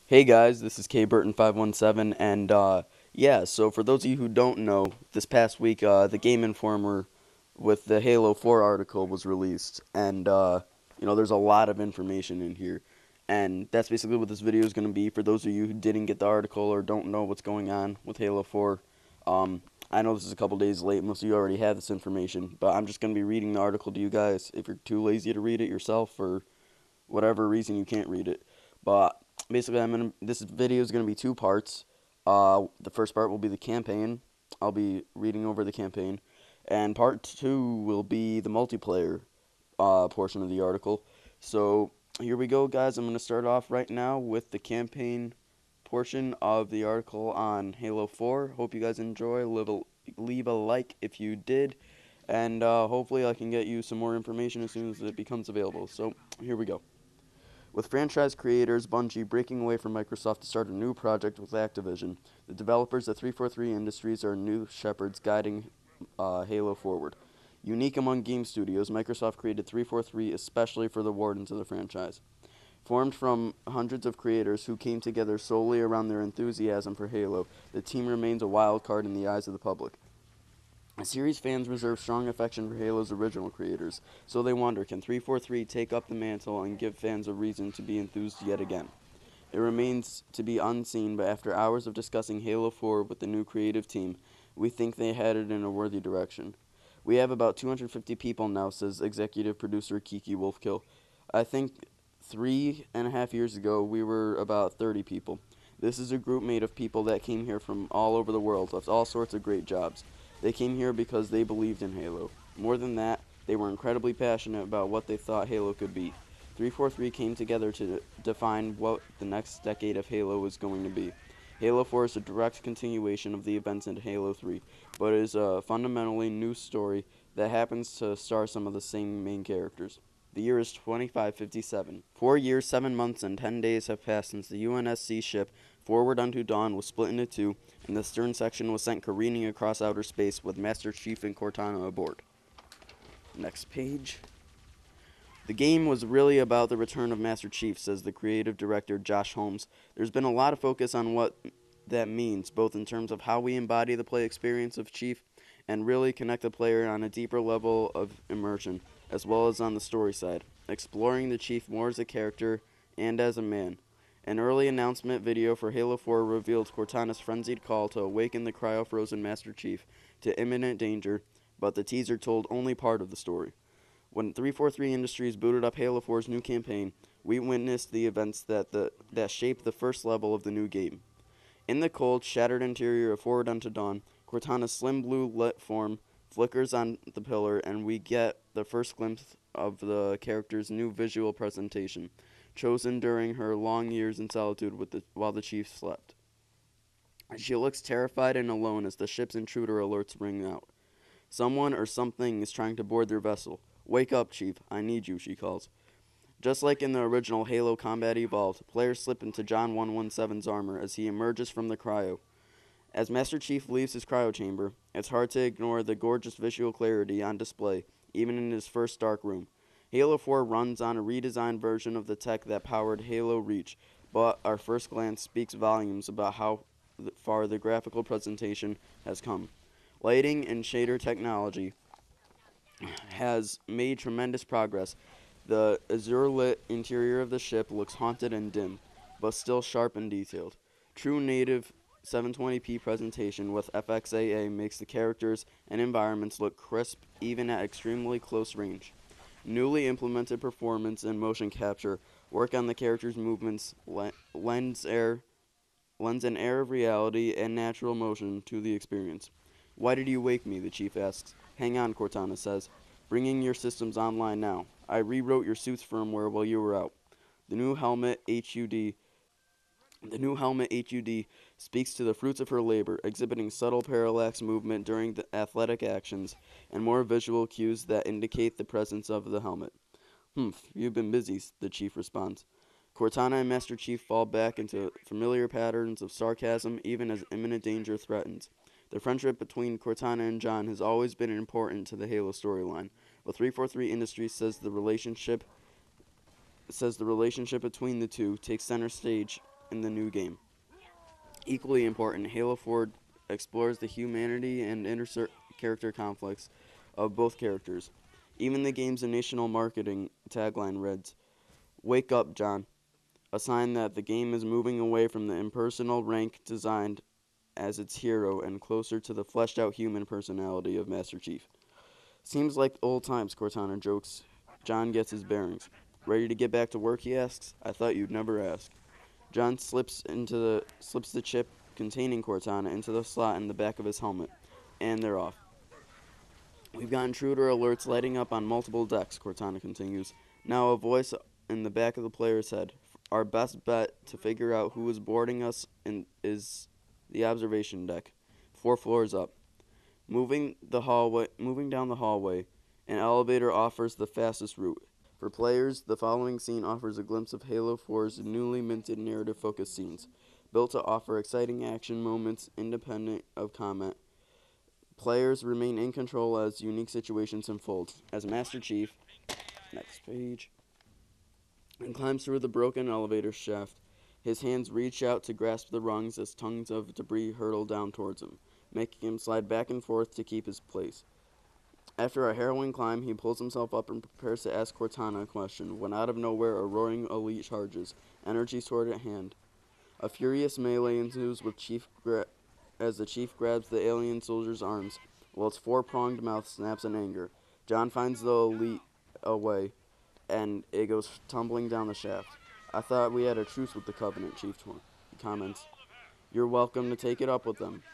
Hey guys, this is K Burton 517, and yeah. So for those of you who don't know, this past week, the Game Informer with the Halo 4 article was released, and there's a lot of information in here, and that's basically what this video is going to be. For those of you who didn't get the article or don't know what's going on with Halo 4, I know this is a couple days late. Most of you already have this information, but I'm just going to be reading the article to you guys. If you're too lazy to read it yourself or whatever reason you can't read it. But basically, this video is gonna be two parts. The first part will be the campaign. I'll be reading over the campaign, and part two will be the multiplayer portion of the article. So here we go, guys. I'm gonna start off right now with the campaign portion of the article on Halo 4. Hope you guys enjoy. Leave a like if you did, and hopefully I can get you some more information as soon as it becomes available. So here we go. With franchise creators Bungie breaking away from Microsoft to start a new project with Activision, the developers at 343 Industries are new shepherds guiding Halo forward. Unique among game studios, Microsoft created 343 especially for the wardens of the franchise. Formed from hundreds of creators who came together solely around their enthusiasm for Halo, the team remains a wild card in the eyes of the public. Series fans reserve strong affection for Halo's original creators, so they wonder, can 343 take up the mantle and give fans a reason to be enthused yet again? It remains to be unseen, but after hours of discussing Halo 4 with the new creative team, we think they headed in a worthy direction. We have about 250 people now, says executive producer Kiki Wolfkill. I think 3.5 years ago we were about 30 people. This is a group made of people that came here from all over the world, left all sorts of great jobs. They came here because they believed in Halo. More than that, they were incredibly passionate about what they thought Halo could be. 343 came together to define what the next decade of Halo was going to be. Halo 4 is a direct continuation of the events in Halo 3, but it is a fundamentally new story that happens to star some of the same main characters. The year is 2557. 4 years, 7 months, and 10 days have passed since the UNSC ship Forward Unto Dawn was split into two, and the stern section was sent careening across outer space with Master Chief and Cortana aboard. Next page. The game was really about the return of Master Chief, says the creative director Josh Holmes. There's been a lot of focus on what that means, both in terms of how we embody the play experience of Chief and really connect the player on a deeper level of immersion, as well as on the story side, exploring the Chief more as a character and as a man. An early announcement video for Halo 4 revealed Cortana's frenzied call to awaken the cryo-frozen Master Chief to imminent danger, but the teaser told only part of the story. When 343 Industries booted up Halo 4's new campaign, we witnessed the events that shaped the first level of the new game. In the cold, shattered interior of Forward Unto Dawn, Cortana's slim blue lit form flickers on the pillar, and we get the first glimpse of the character's new visual presentation, chosen during her long years in solitude while the Chief slept. She looks terrified and alone as the ship's intruder alerts ring out. Someone or something is trying to board their vessel. Wake up, Chief. I need you, she calls. Just like in the original Halo Combat Evolved, players slip into John 117's armor as he emerges from the cryo. As Master Chief leaves his cryo chamber, it's hard to ignore the gorgeous visual clarity on display, even in his first dark room. Halo 4 runs on a redesigned version of the tech that powered Halo Reach, but our first glance speaks volumes about how far the graphical presentation has come. Lighting and shader technology has made tremendous progress. The azure-lit interior of the ship looks haunted and dim, but still sharp and detailed. True native 720p presentation with FXAA makes the characters and environments look crisp even at extremely close range. Newly implemented performance and motion capture work on the character's movements, lends an air of reality and natural motion to the experience. Why did you wake me? The Chief asks. Hang on, Cortana says. Bringing your systems online now. I rewrote your suit's firmware while you were out. The new helmet HUD speaks to the fruits of her labor, exhibiting subtle parallax movement during the athletic actions and more visual cues that indicate the presence of the helmet. Humph, you've been busy, the Chief responds. Cortana and Master Chief fall back into familiar patterns of sarcasm even as imminent danger threatens. The friendship between Cortana and John has always been important to the Halo storyline, but 343 Industries says the relationship between the two takes center stage in the new game. Equally important, Halo 4 explores the humanity and inter-character conflicts of both characters. Even the game's initial marketing tagline reads, "Wake up, John," a sign that the game is moving away from the impersonal rank designed as its hero and closer to the fleshed-out human personality of Master Chief. "Seems like old times," Cortana jokes. John gets his bearings. "Ready to get back to work?" he asks. "I thought you'd never ask." John slips the chip containing Cortana into the slot in the back of his helmet, and they're off. "We've got intruder alerts lighting up on multiple decks," Cortana continues. Now a voice in the back of the player's head. "Our best bet to figure out who is boarding us is the observation deck, 4 floors up." Moving down the hallway, an elevator offers the fastest route. For players, the following scene offers a glimpse of Halo 4's newly minted narrative-focused scenes, built to offer exciting action moments independent of comment. Players remain in control as unique situations unfold. As Master Chief, next page, and climbs through the broken elevator shaft, his hands reach out to grasp the rungs as tongues of debris hurtle down towards him, making him slide back and forth to keep his place. After a harrowing climb, he pulls himself up and prepares to ask Cortana a question, when out of nowhere a roaring elite charges, energy sword at hand. A furious melee ensues with as the Chief grabs the alien soldier's arms, while its four-pronged mouth snaps in anger. John finds the elite away, and it goes tumbling down the shaft. "I thought we had a truce with the Covenant," Chief comments. "You're welcome to take it up with them."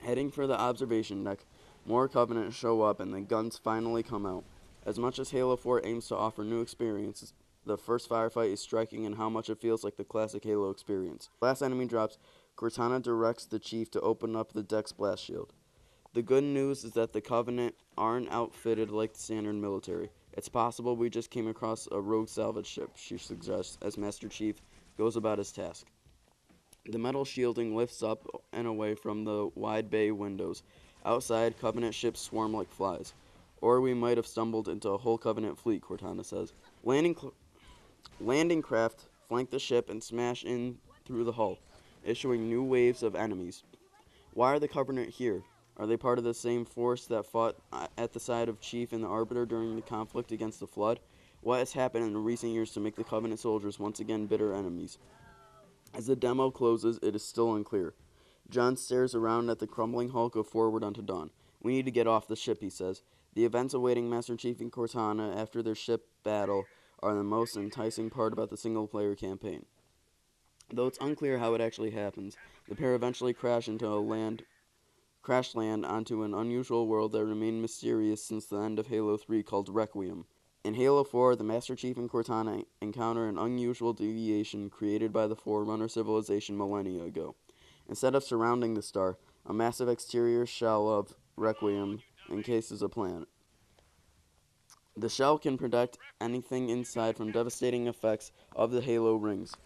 Heading for the observation deck, more Covenant show up and the guns finally come out. As much as Halo 4 aims to offer new experiences, the first firefight is striking in how much it feels like the classic Halo experience. Last enemy drops, Cortana directs the Chief to open up the deck's blast shield. The good news is that the Covenant aren't outfitted like the standard military. "It's possible we just came across a rogue salvage ship," she suggests as Master Chief goes about his task. The metal shielding lifts up and away from the wide bay windows. Outside, Covenant ships swarm like flies. "Or we might have stumbled into a whole Covenant fleet," Cortana says. Landing craft flank the ship and smash in through the hull, issuing new waves of enemies. Why are the Covenant here? Are they part of the same force that fought at the side of Chief and the Arbiter during the conflict against the Flood? What has happened in recent years to make the Covenant soldiers once again bitter enemies? As the demo closes, it is still unclear. John stares around at the crumbling hulk of Forward Unto Dawn. "We need to get off the ship," he says. The events awaiting Master Chief and Cortana after their ship battle are the most enticing part about the single-player campaign. Though it's unclear how it actually happens, the pair eventually crash land onto an unusual world that remained mysterious since the end of Halo 3 called Requiem. In Halo 4, the Master Chief and Cortana encounter an unusual deviation created by the Forerunner civilization millennia ago. Instead of surrounding the star, a massive exterior shell of Requiem encases a planet. The shell can protect anything inside from devastating effects of the Halo rings.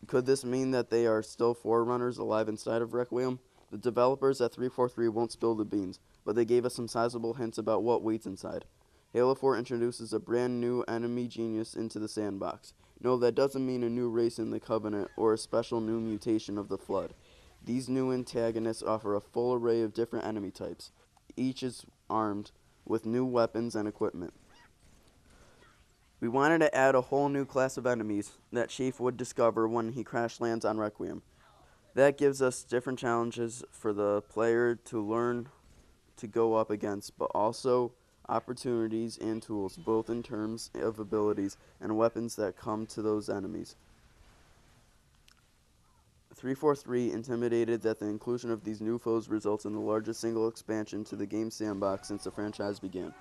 Could this mean that they are still Forerunners alive inside of Requiem? The developers at 343 won't spill the beans, but they gave us some sizable hints about what waits inside. Halo 4 introduces a brand new enemy genius into the sandbox. No, that doesn't mean a new race in the Covenant or a special new mutation of the Flood. These new antagonists offer a full array of different enemy types. Each is armed with new weapons and equipment. We wanted to add a whole new class of enemies that Chief would discover when he crash lands on Requiem. That gives us different challenges for the player to learn to go up against, but also opportunities and tools, both in terms of abilities and weapons that come to those enemies. 343 intimidated that the inclusion of these new foes results in the largest single expansion to the game sandbox since the franchise began.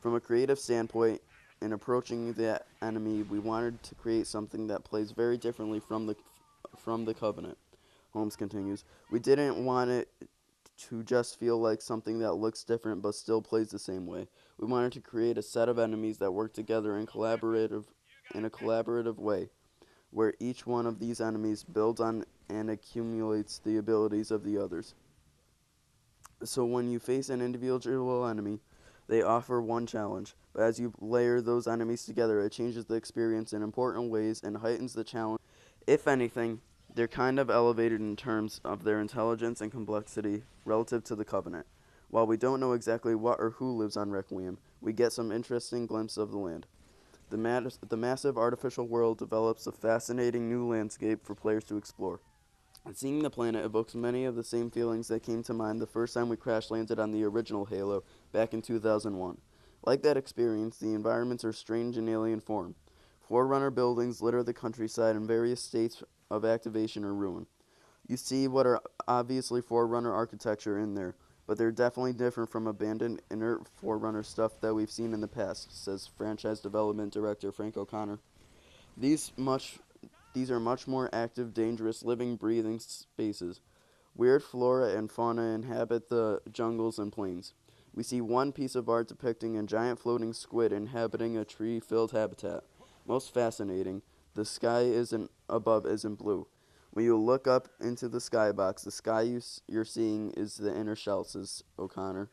From a creative standpoint, in approaching the enemy, we wanted to create something that plays very differently from the Covenant. Holmes continues, "We didn't want it to just feel like something that looks different but still plays the same way. We wanted to create a set of enemies that work together in a collaborative way, where each one of these enemies builds on and accumulates the abilities of the others. So when you face an individual enemy, they offer one challenge, but as you layer those enemies together, it changes the experience in important ways and heightens the challenge If anything, they're kind of elevated in terms of their intelligence and complexity relative to the Covenant. While we don't know exactly what or who lives on Requiem, we get some interesting glimpses of the land. The massive artificial world develops a fascinating new landscape for players to explore. And seeing the planet evokes many of the same feelings that came to mind the first time we crash landed on the original Halo back in 2001. Like that experience, the environments are strange and alien form. Forerunner buildings litter the countryside in various states of activation or ruin. You see what are obviously Forerunner architecture in there, but they're definitely different from abandoned, inert Forerunner stuff that we've seen in the past, says franchise development director Frank O'Connor. These much these are much more active, dangerous, living, breathing spaces. Weird flora and fauna inhabit the jungles and plains. We see one piece of art depicting a giant floating squid inhabiting a tree-filled habitat. Most fascinating, the sky isn't above isn't blue. When you look up into the skybox, the sky you're seeing is the inner shell, says O'Connor.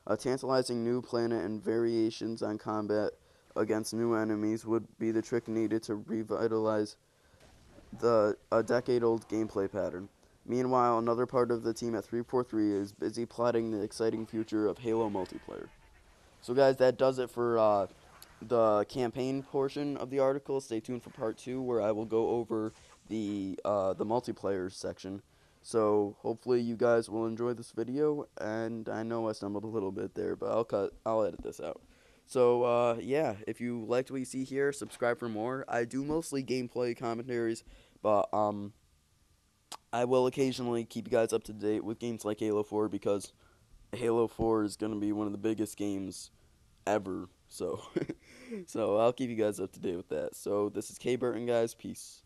A tantalizing new planet and variations on combat against new enemies would be the trick needed to revitalize the a decade-old gameplay pattern. Meanwhile, another part of the team at 343 is busy plotting the exciting future of Halo multiplayer. So, guys, that does it for the campaign portion of the article. Stay tuned for part 2, where I will go over the multiplayer section. So, hopefully, you guys will enjoy this video. And I know I stumbled a little bit there, but I'll edit this out. So, yeah, if you liked what you see here, subscribe for more. I do mostly gameplay commentaries, but I will occasionally keep you guys up to date with games like Halo 4 because Halo 4 is going to be one of the biggest games ever. So, so I'll keep you guys up to date with that. So, this is K Burton, guys. Peace.